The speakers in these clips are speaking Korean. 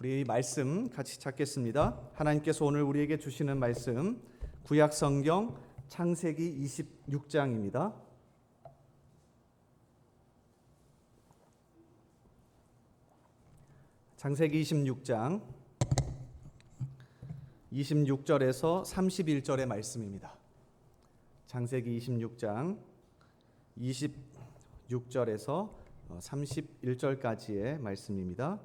우리 말씀 같이 찾겠습니다. 하나님께서 오늘 우리에게 주시는 말씀 구약 성경 창세기 26장입니다. 창세기 26장 26절에서 31절의 말씀입니다. 창세기 26장 26절에서 31절까지의 말씀입니다.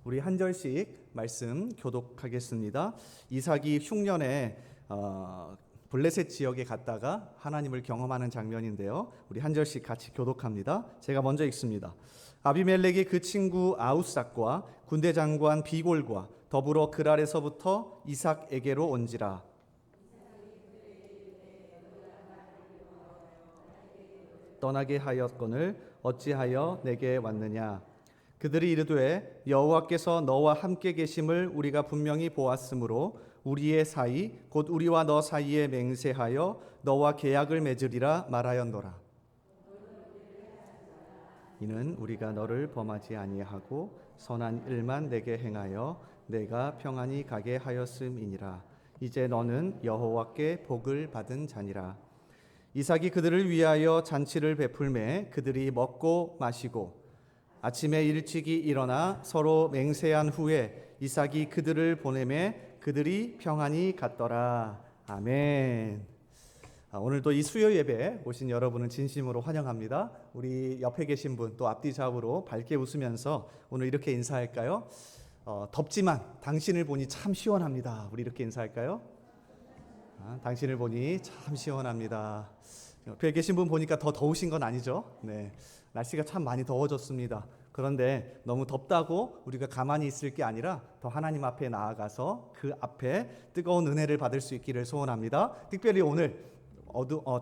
우리 한 절씩 말씀 교독하겠습니다. 이삭이 흉년에 블레셋 지역에 갔다가 하나님을 경험하는 장면인데요. 우리 한 절씩 같이 교독합니다. 제가 먼저 읽습니다. 아비멜렉이 그 친구 아우삭과 군대 장관 비골과 더불어 그랄에서부터 이삭에게로 온지라. 떠나게 하였거늘 어찌하여 내게 왔느냐. 그들이 이르되 여호와께서 너와 함께 계심을 우리가 분명히 보았으므로 우리의 사이 곧 우리와 너 사이에 맹세하여 너와 계약을 맺으리라 말하였노라. 이는 우리가 너를 범하지 아니하고 선한 일만 내게 행하여 내가 평안히 가게 하였음이니라. 이제 너는 여호와께 복을 받은 자니라. 이삭이 그들을 위하여 잔치를 베풀매 그들이 먹고 마시고 아침에 일찍이 일어나 서로 맹세한 후에 이삭이 그들을 보내매 그들이 평안히 갔더라. 아멘. 오늘도 이 수요 예배에 오신 여러분은 진심으로 환영합니다. 우리 옆에 계신 분 또 앞뒤 좌우로 밝게 웃으면서 오늘 이렇게 인사할까요? 덥지만 당신을 보니 참 시원합니다. 우리 이렇게 인사할까요? 당신을 보니 참 시원합니다. 옆에 계신 분 보니까 더 더우신 건 아니죠? 네, 날씨가 참 많이 더워졌습니다. 그런데 너무 덥다고 우리가 가만히 있을 게 아니라 더 하나님 앞에 나아가서 그 앞에 뜨거운 은혜를 받을 수 있기를 소원합니다. 특별히 오늘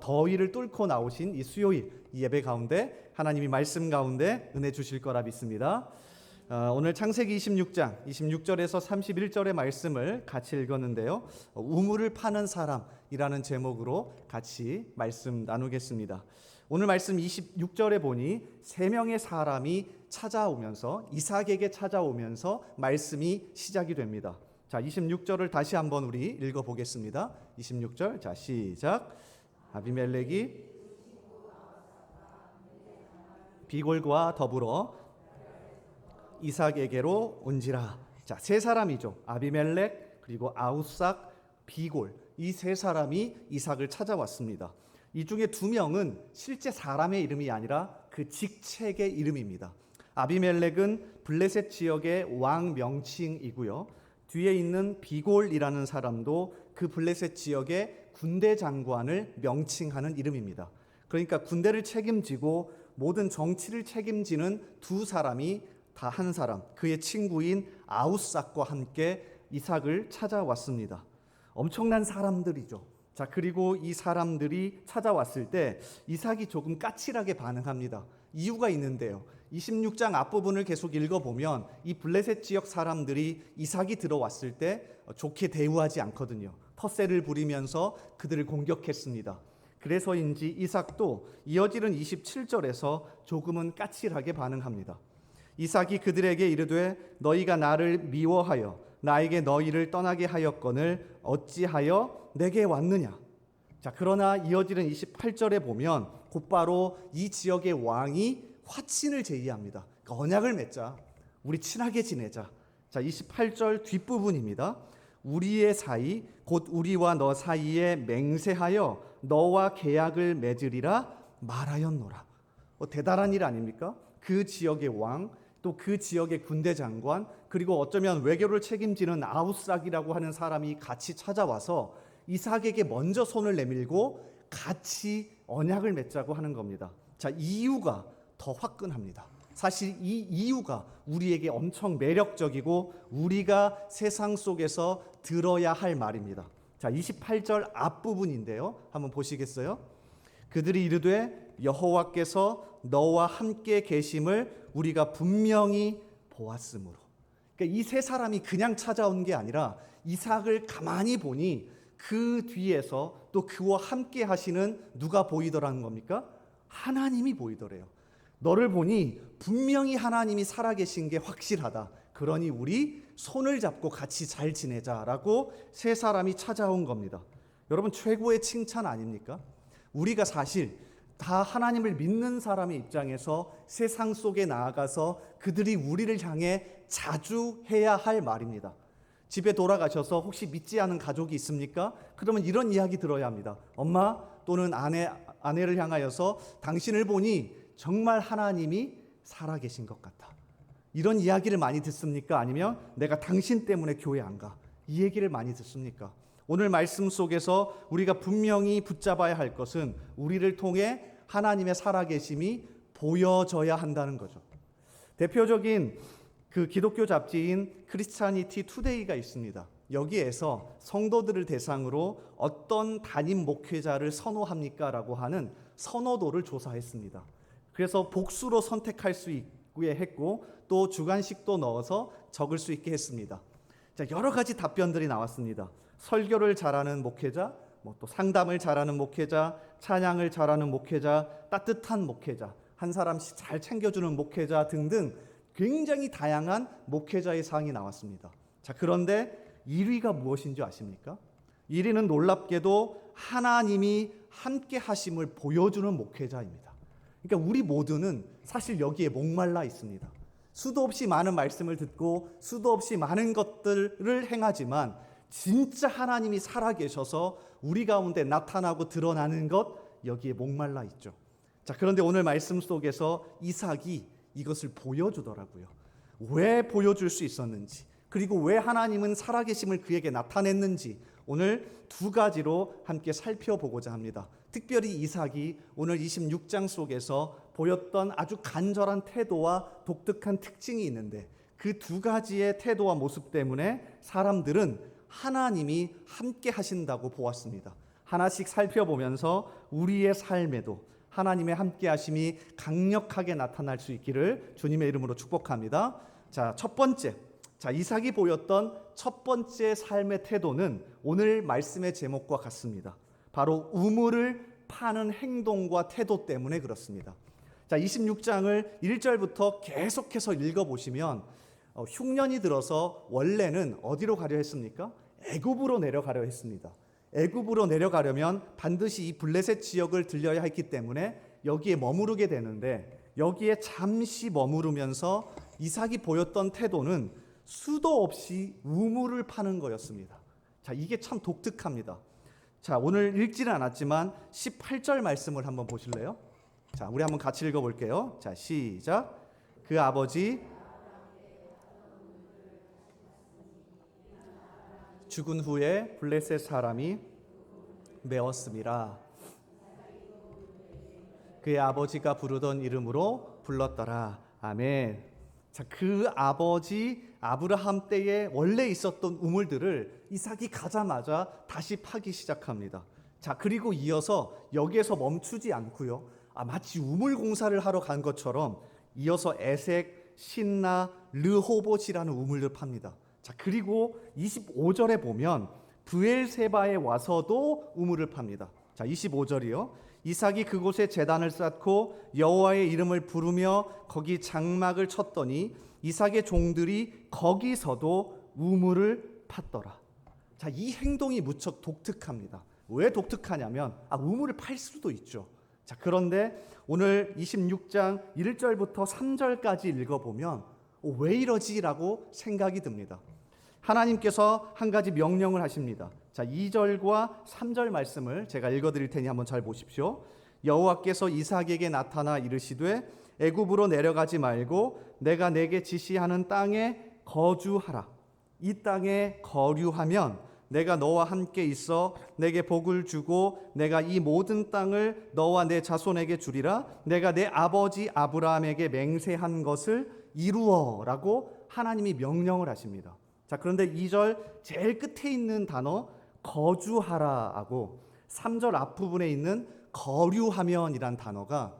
더위를 뚫고 나오신 이 수요일 이 예배 가운데 하나님이 말씀 가운데 은혜 주실 거라 믿습니다. 오늘 창세기 26장 26절에서 31절의 말씀을 같이 읽었는데요. 우물을 파는 사람이라는 제목으로 같이 말씀 나누겠습니다. 오늘 말씀 26절에 보니 세 명의 사람이 찾아오면서 이삭에게 찾아오면서 말씀이 시작이 됩니다. 자, 26절을 다시 한번 우리 읽어보겠습니다. 26절 자 시작. 아비멜렉이 비골과 더불어 이삭에게로 온지라. 자, 세 사람이죠. 아비멜렉 그리고 아우삭 비골 이 세 사람이 이삭을 찾아왔습니다. 이 중에 두 명은 실제 사람의 이름이 아니라 그 직책의 이름입니다. 아비멜렉은 블레셋 지역의 왕 명칭이고요. 뒤에 있는 비골이라는 사람도 그 블레셋 지역의 군대 장관을 명칭하는 이름입니다. 그러니까 군대를 책임지고 모든 정치를 책임지는 두 사람이 다 한 사람, 그의 친구인 아우삭과 함께 이삭을 찾아왔습니다. 엄청난 사람들이죠. 자, 그리고 이 사람들이 찾아왔을 때 이삭이 조금 까칠하게 반응합니다. 이유가 있는데요. 26장 앞부분을 계속 읽어보면 이 블레셋 지역 사람들이 이삭이 들어왔을 때 좋게 대우하지 않거든요. 텃세를 부리면서 그들을 공격했습니다. 그래서인지 이삭도 이어지는 27절에서 조금은 까칠하게 반응합니다. 이삭이 그들에게 이르되 너희가 나를 미워하여 나에게 너희를 떠나게 하였거늘 어찌하여 내게 왔느냐. 자, 그러나 이어지는 28절에 보면 곧바로 이 지역의 왕이 화친을 제의합니다. 그러니까 언약을 맺자. 우리 친하게 지내자. 자, 28절 뒷부분입니다. 우리의 사이 곧 우리와 너 사이에 맹세하여 너와 계약을 맺으리라 말하였노라. 대단한 일 아닙니까? 그 지역의 왕, 또 그 지역의 군대 장관, 그리고 어쩌면 외교를 책임지는 아우삭이라고 하는 사람이 같이 찾아와서 이삭에게 먼저 손을 내밀고 같이 언약을 맺자고 하는 겁니다. 자, 이유가 더 화끈합니다. 사실 이 이유가 우리에게 엄청 매력적이고 우리가 세상 속에서 들어야 할 말입니다. 자, 28절 앞부분인데요. 한번 보시겠어요? 그들이 이르되 여호와께서 너와 함께 계심을 우리가 분명히 보았으므로. 그러니까 이 세 사람이 그냥 찾아온 게 아니라 이삭을 가만히 보니 그 뒤에서 또 그와 함께 하시는 누가 보이더라는 겁니까? 하나님이 보이더래요. 너를 보니 분명히 하나님이 살아계신 게 확실하다. 그러니 우리 손을 잡고 같이 잘 지내자라고 세 사람이 찾아온 겁니다. 여러분, 최고의 칭찬 아닙니까? 우리가 사실 다 하나님을 믿는 사람의 입장에서 세상 속에 나아가서 그들이 우리를 향해 자주 해야 할 말입니다. 집에 돌아가셔서 혹시 믿지 않은 가족이 있습니까? 그러면 이런 이야기 들어야 합니다. 엄마 또는 아내를 향하여서 당신을 보니 정말 하나님이 살아계신 것 같아. 이런 이야기를 많이 듣습니까? 아니면 내가 당신 때문에 교회 안 가. 이 얘기를 많이 듣습니까? 오늘 말씀 속에서 우리가 분명히 붙잡아야 할 것은 우리를 통해 하나님의 살아계심이 보여져야 한다는 거죠. 대표적인 그 기독교 잡지인 크리스찬니티 투데이가 있습니다. 여기에서 성도들을 대상으로 어떤 담임 목회자를 선호합니까? 라고 하는 선호도를 조사했습니다. 그래서 복수로 선택할 수 있게 했고 또 주관식도 넣어서 적을 수 있게 했습니다. 자, 여러 가지 답변들이 나왔습니다. 설교를 잘하는 목회자, 또 상담을 잘하는 목회자, 찬양을 잘하는 목회자, 따뜻한 목회자, 한 사람씩 잘 챙겨주는 목회자 등등 굉장히 다양한 목회자의 상이 나왔습니다. 자, 그런데 1위가 무엇인지 아십니까? 1위는 놀랍게도 하나님이 함께 하심을 보여주는 목회자입니다. 그러니까 우리 모두는 사실 여기에 목말라 있습니다. 수도 없이 많은 말씀을 듣고 수도 없이 많은 것들을 행하지만 진짜 하나님이 살아계셔서 우리 가운데 나타나고 드러나는 것, 여기에 목말라 있죠. 자, 그런데 오늘 말씀 속에서 이삭이 이것을 보여주더라고요. 왜 보여줄 수 있었는지, 그리고 왜 하나님은 살아계심을 그에게 나타냈는지 오늘 두 가지로 함께 살펴보고자 합니다. 특별히 이삭이 오늘 26장 속에서 보였던 아주 간절한 태도와 독특한 특징이 있는데 그 두 가지의 태도와 모습 때문에 사람들은 하나님이 함께 하신다고 보았습니다. 하나씩 살펴보면서 우리의 삶에도 하나님의 함께 하심이 강력하게 나타날 수 있기를 주님의 이름으로 축복합니다. 자, 첫 번째. 자, 이삭이 보였던 첫 번째 삶의 태도는 오늘 말씀의 제목과 같습니다. 바로 우물을 파는 행동과 태도 때문에 그렇습니다. 자, 26장을 1절부터 계속해서 읽어보시면 흉년이 들어서 원래는 어디로 가려 했습니까? 애굽으로 내려가려 했습니다. 애굽으로 내려가려면 반드시 이 블레셋 지역을 들려야 했기 때문에 여기에 머무르게 되는데 여기에 잠시 머무르면서 이삭이 보였던 태도는 수도 없이 우물을 파는 거였습니다. 자, 이게 참 독특합니다. 자, 오늘 읽지는 않았지만 18절 말씀을 한번 보실래요? 자, 우리 한번 같이 읽어볼게요. 자, 시작. 그 아버지 죽은 후에 블레셋 사람이 메었음이라. 그의 아버지가 부르던 이름으로 불렀더라. 아멘. 자, 그 아버지 아브라함 때에 원래 있었던 우물들을 이삭이 가자마자 다시 파기 시작합니다. 자, 그리고 이어서 여기에서 멈추지 않고요. 마치 우물 공사를 하러 간 것처럼 이어서 에색, 신나, 르호봇이라는 우물을 팝니다. 자, 그리고 25절에 보면 브엘세바에 와서도 우물을 팝니다. 자, 25절이요. 이삭이 그곳에 제단을 쌓고 여호와의 이름을 부르며 거기 장막을 쳤더니 이삭의 종들이 거기서도 우물을 팠더라. 자, 이 행동이 무척 독특합니다. 왜 독특하냐면 우물을 팔 수도 있죠. 자, 그런데 오늘 26장 1절부터 3절까지 읽어보면 왜 이러지라고 생각이 듭니다. 하나님께서 한 가지 명령을 하십니다. 자, 2절과 3절 말씀을 제가 읽어드릴 테니 한번 잘 보십시오. 여호와께서 이삭에게 나타나 이르시되 애굽으로 내려가지 말고 내가 내게 지시하는 땅에 거주하라. 이 땅에 거류하면 내가 너와 함께 있어 내게 복을 주고 내가 이 모든 땅을 너와 내 자손에게 주리라. 내가 내 아버지 아브라함에게 맹세한 것을 이루어라고 하나님이 명령을 하십니다. 자, 그런데 2절 제일 끝에 있는 단어 거주하라하고 3절 앞부분에 있는 거류하면이란 단어가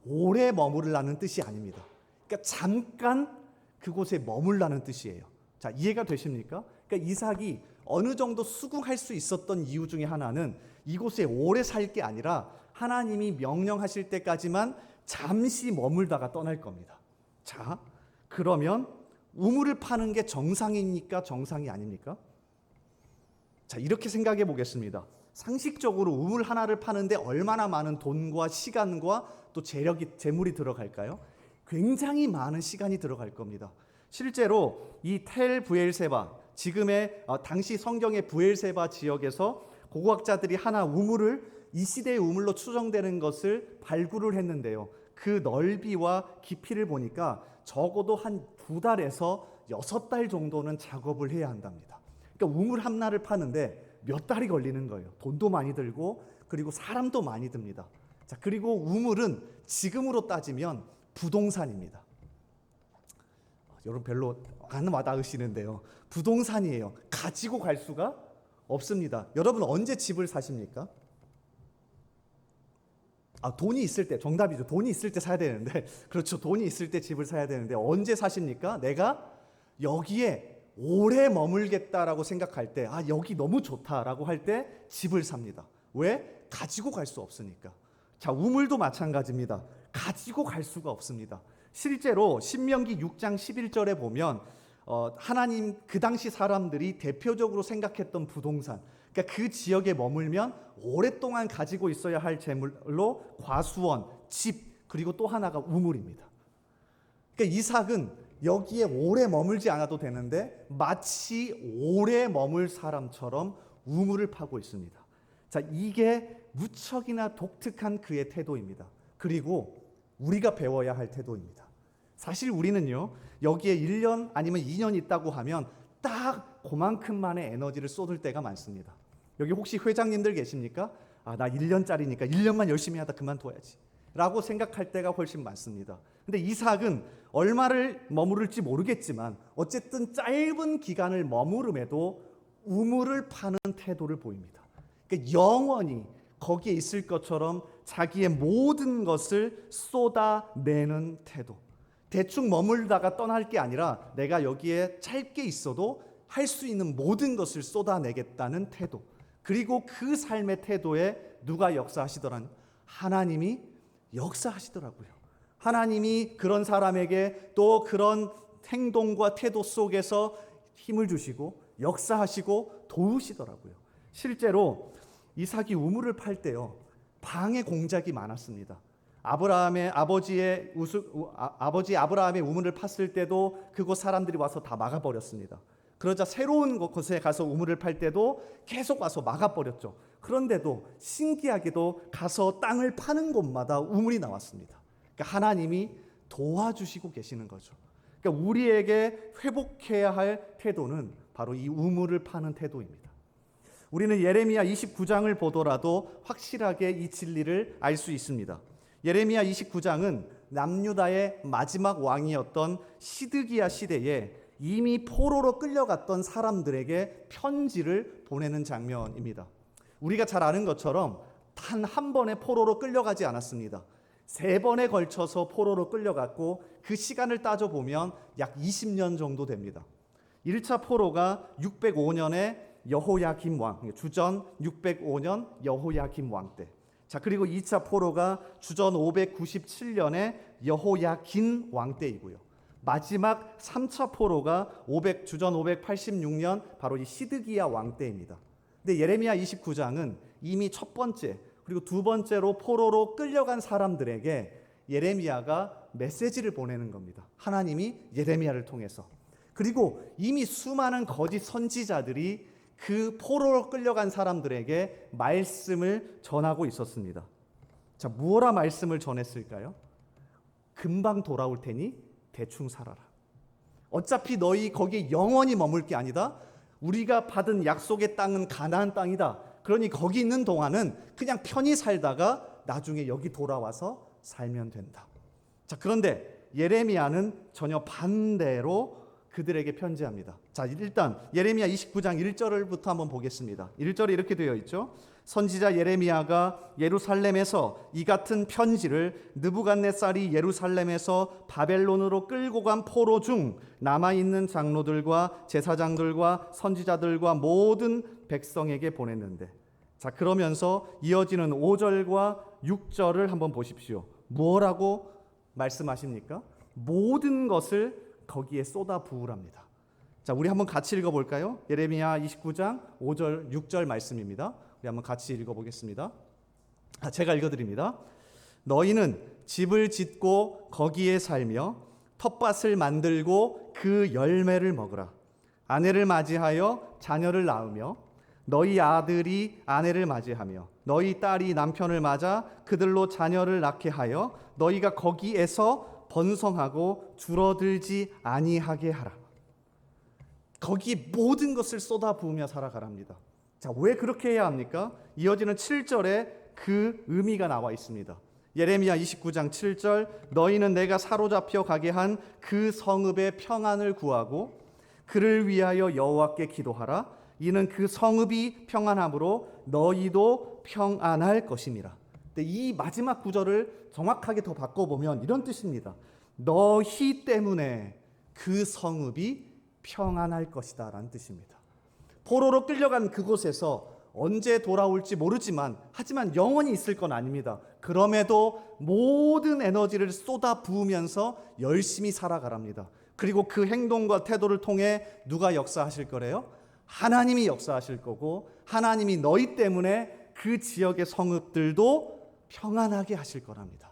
오래 머무르라는 뜻이 아닙니다. 그러니까 잠깐 그곳에 머물라는 뜻이에요. 자, 이해가 되십니까? 그러니까 이삭이 어느 정도 수긍할 수 있었던 이유 중에 하나는 이곳에 오래 살 게 아니라 하나님이 명령하실 때까지만 잠시 머물다가 떠날 겁니다. 자, 그러면 우물을 파는 게 정상입니까? 정상이 아닙니까? 자, 이렇게 생각해 보겠습니다. 상식적으로 우물 하나를 파는데 얼마나 많은 돈과 시간과 또 재물이 들어갈까요? 굉장히 많은 시간이 들어갈 겁니다. 실제로 이 텔 부엘세바, 지금의 당시 성경의 부엘세바 지역에서 고고학자들이 하나 우물을 이 시대의 우물로 추정되는 것을 발굴을 했는데요. 그 넓이와 깊이를 보니까 적어도 한 2달에서 6달 정도는 작업을 해야 한답니다. 그러니까 우물 하나를 파는데 몇 달이 걸리는 거예요. 돈도 많이 들고 그리고 사람도 많이 듭니다. 자, 그리고 우물은 지금으로 따지면 부동산입니다. 여러분 별로 안 와닿으시는데요. 부동산이에요. 가지고 갈 수가 없습니다. 여러분 언제 집을 사십니까? 돈이 있을 때, 정답이죠. 돈이 있을 때 사야 되는데, 그렇죠. 돈이 있을 때 집을 사야 되는데 언제 사십니까? 내가 여기에 오래 머물겠다라고 생각할 때, 여기 너무 좋다라고 할 때 집을 삽니다. 왜? 가지고 갈 수 없으니까. 자, 우물도 마찬가지입니다. 가지고 갈 수가 없습니다. 실제로 신명기 6장 11절에 보면 하나님 그 당시 사람들이 대표적으로 생각했던 부동산, 그러니까 그 지역에 머물면 오랫동안 가지고 있어야 할 재물로 과수원, 집, 그리고 또 하나가 우물입니다. 그러니까 이삭은 여기에 오래 머물지 않아도 되는데 마치 오래 머물 사람처럼 우물을 파고 있습니다. 자, 이게 무척이나 독특한 그의 태도입니다. 그리고 우리가 배워야 할 태도입니다. 사실 우리는요, 여기에 1년 아니면 2년 있다고 하면 딱 그만큼만의 에너지를 쏟을 때가 많습니다. 여기 혹시 회장님들 계십니까? 나 1년짜리니까 1년만 열심히 하다 그만둬야지 라고 생각할 때가 훨씬 많습니다. 근데 이삭은 얼마를 머무를지 모르겠지만 어쨌든 짧은 기간을 머무름에도 우물을 파는 태도를 보입니다. 그러니까 영원히 거기에 있을 것처럼 자기의 모든 것을 쏟아내는 태도. 대충 머물다가 떠날 게 아니라 내가 여기에 짧게 있어도 할 수 있는 모든 것을 쏟아내겠다는 태도. 그리고 그 삶의 태도에 누가 역사하시더란? 하나님이 역사하시더라고요. 하나님이 그런 사람에게 또 그런 행동과 태도 속에서 힘을 주시고 역사하시고 도우시더라고요. 실제로 이삭이 우물을 팔 때요, 방해 공작이 많았습니다. 아버지 아브라함의 우물을 팠을 때도 그곳 사람들이 와서 다 막아버렸습니다. 그러자 새로운 곳에 가서 우물을 팔 때도 계속 와서 막아버렸죠. 그런데도 신기하게도 가서 땅을 파는 곳마다 우물이 나왔습니다. 그러니까 하나님이 도와주시고 계시는 거죠. 그러니까 우리에게 회복해야 할 태도는 바로 이 우물을 파는 태도입니다. 우리는 예레미야 29장을 보더라도 확실하게 이 진리를 알 수 있습니다. 예레미야 29장은 남유다의 마지막 왕이었던 시드기야 시대에 이미 포로로 끌려갔던 사람들에게 편지를 보내는 장면입니다. 우리가 잘 아는 것처럼 단 한 번에 포로로 끌려가지 않았습니다. 3번에 걸쳐서 포로로 끌려갔고 그 시간을 따져보면 약 20년 정도 됩니다. 1차 포로가 605년에 여호야김 왕, 주전 605년 여호야김 왕 때. 자, 그리고 2차 포로가 주전 597년에 여호야긴 왕 때이고요. 마지막 3차 포로가 주전 586년 바로 이 시드기야 왕 때입니다. 근데 예레미야 29장은 이미 첫 번째 그리고 두 번째로 포로로 끌려간 사람들에게 예레미야가 메시지를 보내는 겁니다. 하나님이 예레미야를 통해서. 그리고 이미 수많은 거짓 선지자들이 그 포로로 끌려간 사람들에게 말씀을 전하고 있었습니다. 자, 무엇라 말씀을 전했을까요? 금방 돌아올 테니 대충 살아라. 어차피 너희 거기에 영원히 머물 게 아니다. 우리가 받은 약속의 땅은 가나안 땅이다. 그러니 거기 있는 동안은 그냥 편히 살다가 나중에 여기 돌아와서 살면 된다. 자, 그런데 예레미야는 전혀 반대로 그들에게 편지합니다. 자, 일단 예레미야 29장 1절부터 한번 보겠습니다. 1절에 이렇게 되어 있죠. 선지자 예레미야가 예루살렘에서 이 같은 편지를 느부갓네살이 예루살렘에서 바벨론으로 끌고 간 포로 중 남아있는 장로들과 제사장들과 선지자들과 모든 백성에게 보냈는데, 자, 그러면서 이어지는 5절과 6절을 한번 보십시오. 뭐라고 말씀하십니까? 모든 것을 거기에 쏟아 부으랍니다. 자, 우리 한번 같이 읽어볼까요? 예레미야 29장 5절 6절 말씀입니다. 우리 한번 같이 읽어보겠습니다. 제가 읽어드립니다. 너희는 집을 짓고 거기에 살며 텃밭을 만들고 그 열매를 먹으라. 아내를 맞이하여 자녀를 낳으며 너희 아들이 아내를 맞이하며 너희 딸이 남편을 맞아 그들로 자녀를 낳게 하여 너희가 거기에서 번성하고 줄어들지 아니하게 하라. 거기 모든 것을 쏟아 부으며 살아가랍니다. 자, 왜 그렇게 해야 합니까? 이어지는 7절에 그 의미가 나와 있습니다. 예레미야 29장 7절 너희는 내가 사로잡혀 가게 한 그 성읍의 평안을 구하고 그를 위하여 여호와께 기도하라. 이는 그 성읍이 평안함으로 너희도 평안할 것임이라. 근데 이 마지막 구절을 정확하게 더 바꿔보면 이런 뜻입니다. 너희 때문에 그 성읍이 평안할 것이다 라는 뜻입니다. 포로로 끌려간 그곳에서 언제 돌아올지 모르지만 하지만 영원히 있을 건 아닙니다. 그럼에도 모든 에너지를 쏟아 부으면서 열심히 살아가랍니다. 그리고 그 행동과 태도를 통해 누가 역사하실 거래요? 하나님이 역사하실 거고 하나님이 너희 때문에 그 지역의 성읍들도 평안하게 하실 거랍니다.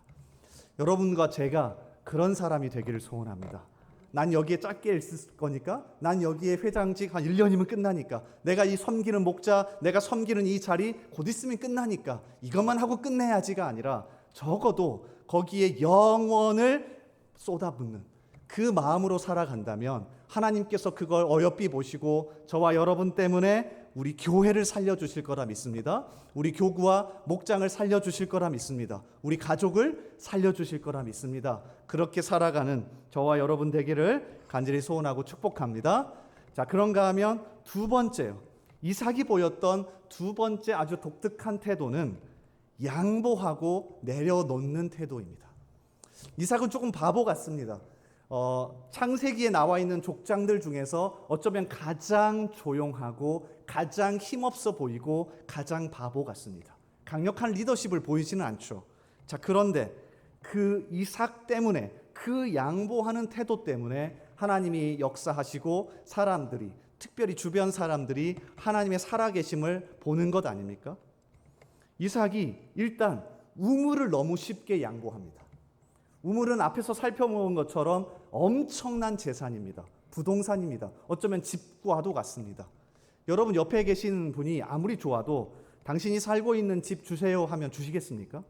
여러분과 제가 그런 사람이 되기를 소원합니다. 난 여기에 짧게 있을 거니까, 난 여기에 회장직 한 1년이면 끝나니까, 내가 이 섬기는 목자, 내가 섬기는 이 자리 곧 있으면 끝나니까 이것만 하고 끝내야지가 아니라 적어도 거기에 영원을 쏟아붓는 그 마음으로 살아간다면 하나님께서 그걸 어여삐 보시고 저와 여러분 때문에 우리 교회를 살려주실 거라 믿습니다. 우리 교구와 목장을 살려주실 거라 믿습니다. 우리 가족을 살려주실 거라 믿습니다. 그렇게 살아가는 저와 여러분 되기를 간절히 소원하고 축복합니다. 자, 그런가 하면 두 번째요. 이삭이 보였던 두 번째 아주 독특한 태도는 양보하고 내려놓는 태도입니다. 이삭은 조금 바보 같습니다. 창세기에 나와 있는 족장들 중에서 어쩌면 가장 조용하고 가장 힘없어 보이고 가장 바보 같습니다. 강력한 리더십을 보이지는 않죠. 자, 그런데 그 이삭 때문에, 그 양보하는 태도 때문에 하나님이 역사하시고 사람들이, 특별히 주변 사람들이 하나님의 살아계심을 보는 것 아닙니까? 이삭이 일단 우물을 너무 쉽게 양보합니다. 우물은 앞에서 살펴본 것처럼 엄청난 재산입니다. 부동산입니다. 어쩌면 집과도 같습니다. 여러분 옆에 계신 분이 아무리 좋아도 당신이 살고 있는 집 주세요 하면 주시겠습니까?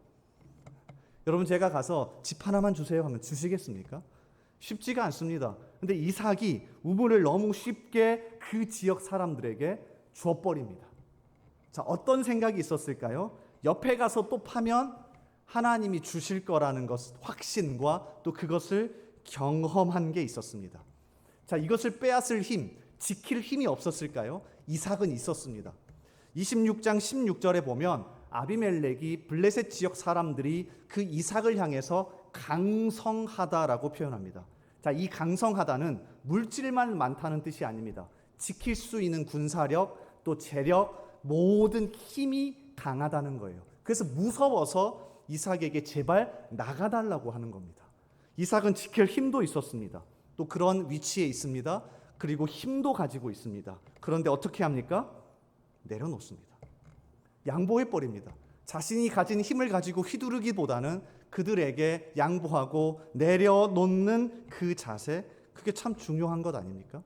여러분 제가 가서 집 하나만 주세요 하면 주시겠습니까? 쉽지가 않습니다. 근데 이삭이 우물을 너무 쉽게 그 지역 사람들에게 주어버립니다. 자, 어떤 생각이 있었을까요? 옆에 가서 또 파면 하나님이 주실 거라는 것, 확신과 또 그것을 경험한 게 있었습니다. 자, 이것을 빼앗을 힘, 지킬 힘이 없었을까요? 이삭은 있었습니다. 26장 16절에 보면 아비멜렉이 블레셋 지역 사람들이 그 이삭을 향해서 강성하다라고 표현합니다. 자, 이 강성하다는 물질만 많다는 뜻이 아닙니다. 지킬 수 있는 군사력, 또 재력, 모든 힘이 강하다는 거예요. 그래서 무서워서 이삭에게 제발 나가달라고 하는 겁니다. 이삭은 지킬 힘도 있었습니다. 또 그런 위치에 있습니다. 그리고 힘도 가지고 있습니다. 그런데 어떻게 합니까? 내려놓습니다. 양보해버립니다. 자신이 가진 힘을 가지고 휘두르기보다는 그들에게 양보하고 내려놓는 그 자세, 그게 참 중요한 것 아닙니까?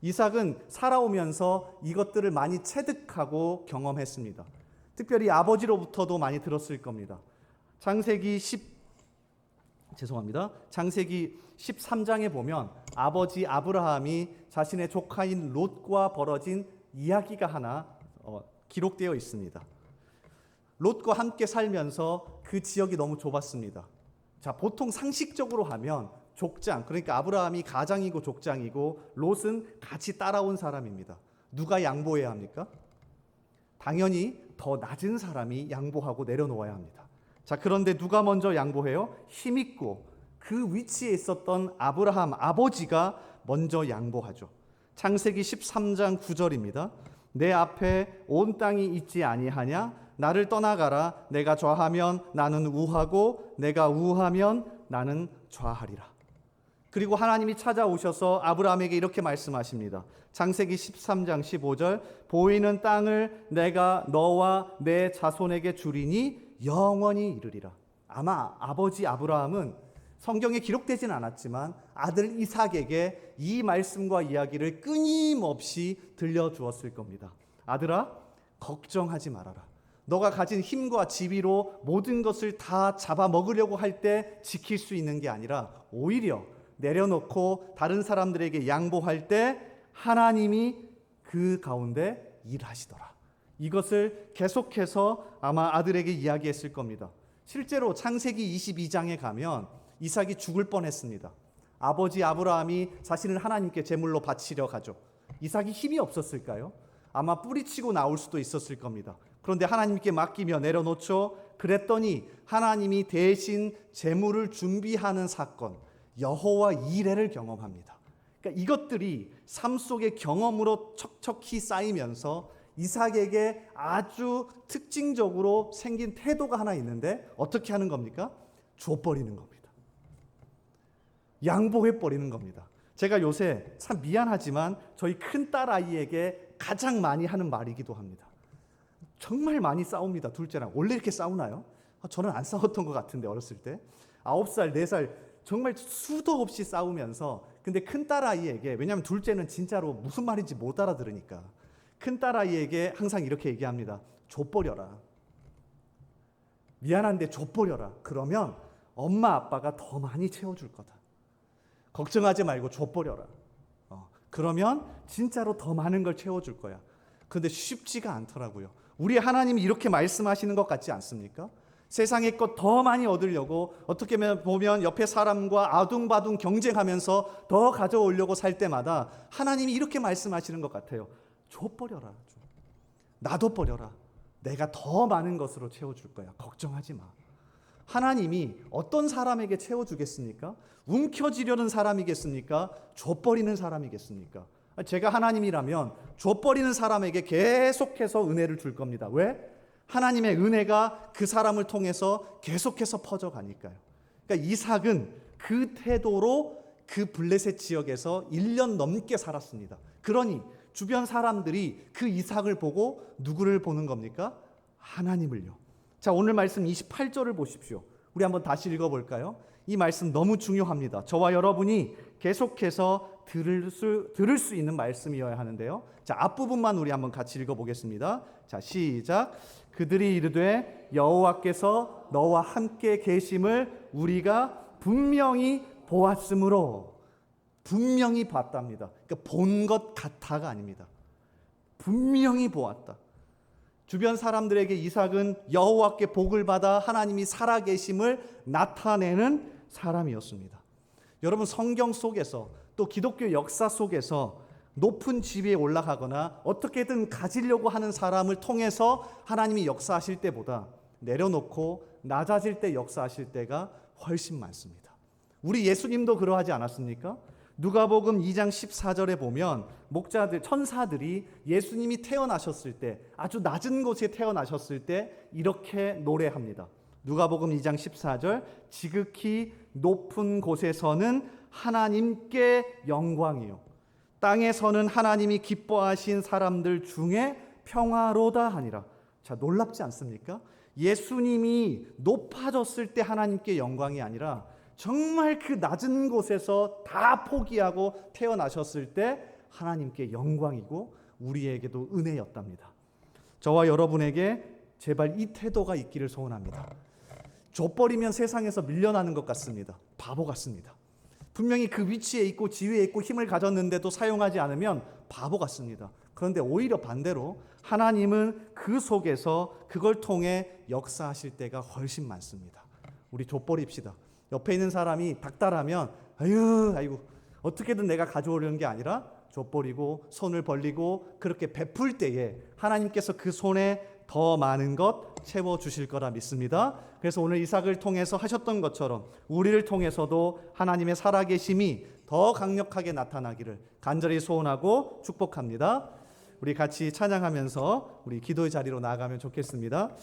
이삭은 살아오면서 이것들을 많이 체득하고 경험했습니다. 특별히 아버지로부터도 많이 들었을 겁니다. 창세기 13장에 보면 아버지 아브라함이 자신의 조카인 롯과 벌어진 이야기가 하나 기록되어 있습니다. 롯과 함께 살면서 그 지역이 너무 좁았습니다. 자, 보통 상식적으로 하면 족장, 그러니까 아브라함이 가장이고 족장이고 롯은 같이 따라온 사람입니다. 누가 양보해야 합니까? 당연히 더 낮은 사람이 양보하고 내려놓아야 합니다. 자, 그런데 누가 먼저 양보해요? 힘있고 그 위치에 있었던 아브라함 아버지가 먼저 양보하죠. 창세기 13장 9절입니다. 내 앞에 온 땅이 있지 아니하냐? 나를 떠나가라. 내가 좌하면 나는 우하고 내가 우하면 나는 좌하리라. 그리고 하나님이 찾아오셔서 아브라함에게 이렇게 말씀하십니다. 창세기 13장 15절, 보이는 땅을 내가 너와 내 자손에게 주리니 영원히 이르리라. 아마 아버지 아브라함은 성경에 기록되진 않았지만 아들 이삭에게 이 말씀과 이야기를 끊임없이 들려주었을 겁니다. 아들아, 걱정하지 말아라. 너가 가진 힘과 지위로 모든 것을 다 잡아먹으려고 할 때 지킬 수 있는 게 아니라 오히려 내려놓고 다른 사람들에게 양보할 때 하나님이 그 가운데 일하시더라. 이것을 계속해서 아마 아들에게 이야기했을 겁니다. 실제로 창세기 22장에 가면 이삭이 죽을 뻔했습니다. 아버지 아브라함이 자신을 하나님께 제물로 바치려 가죠. 이삭이 힘이 없었을까요? 아마 뿌리치고 나올 수도 있었을 겁니다. 그런데 하나님께 맡기며 내려놓죠. 그랬더니 하나님이 대신 제물을 준비하는 사건, 여호와 이레를 경험합니다. 그러니까 이것들이 삶 속의 경험으로 척척히 쌓이면서 이삭에게 아주 특징적으로 생긴 태도가 하나 있는데 어떻게 하는 겁니까? 줘버리는 겁니다. 양보해버리는 겁니다. 제가 요새 참 미안하지만 저희 큰딸 아이에게 가장 많이 하는 말이기도 합니다. 정말 많이 싸웁니다. 둘째랑. 원래 이렇게 싸우나요? 저는 안 싸웠던 것 같은데 어렸을 때 9살, 4살 정말 수도 없이 싸우면서, 근데 큰딸 아이에게, 왜냐하면 둘째는 진짜로 무슨 말인지 못 알아들으니까 큰딸 아이에게 항상 이렇게 얘기합니다. 줘버려라. 미안한데 줘버려라. 그러면 엄마 아빠가 더 많이 채워줄 거다. 걱정하지 말고 줘버려라. 그러면 진짜로 더 많은 걸 채워줄 거야. 그런데 쉽지가 않더라고요. 우리 하나님이 이렇게 말씀하시는 것 같지 않습니까? 세상의 것 더 많이 얻으려고 어떻게 보면 옆에 사람과 아둥바둥 경쟁하면서 더 가져오려고 살 때마다 하나님이 이렇게 말씀하시는 것 같아요. 줘버려라. 놔둬버려라. 내가 더 많은 것으로 채워줄 거야. 걱정하지 마. 하나님이 어떤 사람에게 채워주겠습니까? 움켜쥐려는 사람이겠습니까? 줘버리는 사람이겠습니까? 제가 하나님이라면 줘버리는 사람에게 계속해서 은혜를 줄 겁니다. 왜? 하나님의 은혜가 그 사람을 통해서 계속해서 퍼져가니까요. 그러니까 이삭은 그 태도로 그 블레셋 지역에서 1년 넘게 살았습니다. 그러니 주변 사람들이 그 이삭을 보고 누구를 보는 겁니까? 하나님을요. 자, 오늘 말씀 28절을 보십시오. 우리 한번 다시 읽어볼까요? 이 말씀 너무 중요합니다. 저와 여러분이 계속해서 들을 수 있는 말씀이어야 하는데요. 자, 앞부분만 우리 한번 같이 읽어보겠습니다. 자, 시작. 그들이 이르되 여호와께서 너와 함께 계심을 우리가 분명히 보았으므로. 분명히 봤답니다. 그러니까 본 것 같아가 아닙니다. 분명히 보았다. 주변 사람들에게 이삭은 여호와께 복을 받아 하나님이 살아계심을 나타내는 사람이었습니다. 여러분, 성경 속에서 또 기독교 역사 속에서 높은 지위에 올라가거나 어떻게든 가지려고 하는 사람을 통해서 하나님이 역사하실 때보다 내려놓고 낮아질 때 역사하실 때가 훨씬 많습니다. 우리 예수님도 그러하지 않았습니까? 누가복음 2장 14절에 보면 목자들, 천사들이 예수님이 태어나셨을 때, 아주 낮은 곳에 태어나셨을 때 이렇게 노래합니다. 누가복음 2장 14절, 지극히 높은 곳에서는 하나님께 영광이요, 땅에서는 하나님이 기뻐하신 사람들 중에 평화로다 하니라. 자, 놀랍지 않습니까? 예수님이 높아졌을 때 하나님께 영광이 아니라 정말 그 낮은 곳에서 다 포기하고 태어나셨을 때 하나님께 영광이고 우리에게도 은혜였답니다. 저와 여러분에게 제발 이 태도가 있기를 소원합니다. 줘버리면 세상에서 밀려나는 것 같습니다. 바보 같습니다. 분명히 그 위치에 있고 지위에 있고 힘을 가졌는데도 사용하지 않으면 바보 같습니다. 그런데 오히려 반대로 하나님은 그 속에서 그걸 통해 역사하실 때가 훨씬 많습니다. 우리 줘버립시다. 옆에 있는 사람이 닥달하면 아이고 어떻게든 내가 가져오려는 게 아니라 줘버리고 손을 벌리고 그렇게 베풀 때에 하나님께서 그 손에 더 많은 것 채워주실 거라 믿습니다. 그래서 오늘 이삭을 통해서 하셨던 것처럼 우리를 통해서도 하나님의 살아계심이 더 강력하게 나타나기를 간절히 소원하고 축복합니다. 우리 같이 찬양하면서 우리 기도의 자리로 나아가면 좋겠습니다.